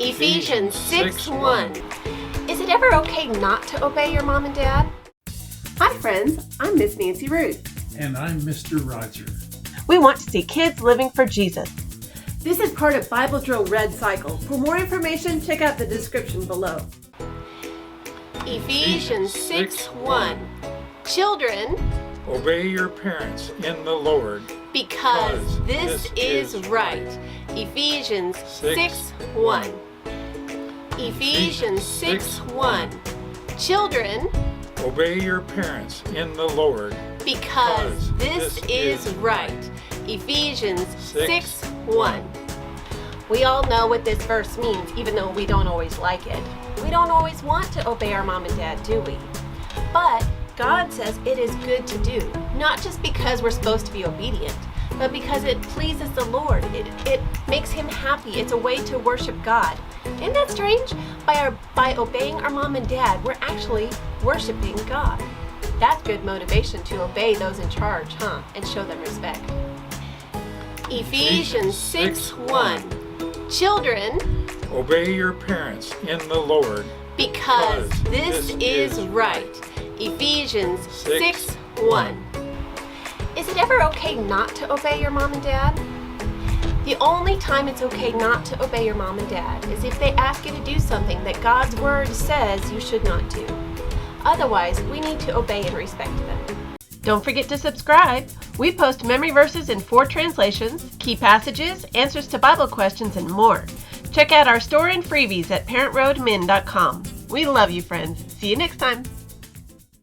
Ephesians 6:1. Is it ever okay not to obey your mom and dad? Hi friends, I'm Miss Nancy Ruth. And I'm Mr. Roger. We want to see kids living for Jesus. This is part of Bible Drill Red Cycle. For more information, check out the description below. Ephesians 6:1. Children, obey your parents in the Lord, because this is right. Ephesians 6:1. Ephesians 6:1. Children, obey your parents in the Lord, because this is right. Ephesians 6:1. We all know what this verse means, even though we don't always like it. We don't always want to obey our mom and dad, do we? But God says it is good to do, not just because we're supposed to be obedient, but because it pleases the Lord. It makes Him happy. It's a way to worship God. Isn't that strange? By obeying our mom and dad, we're actually worshiping God. That's good motivation to obey those in charge, huh? And show them respect. Ephesians 6:1. Children, obey your parents in the Lord, because this is right. Ephesians 6:1. Is it ever okay not to obey your mom and dad? The only time it's okay not to obey your mom and dad is if they ask you to do something that God's word says you should not do. Otherwise, we need to obey and respect them. Don't forget to subscribe. We post memory verses in 4 translations, key passages, answers to Bible questions, and more. Check out our store and freebies at parentroadmin.com. We love you, friends. See you next time.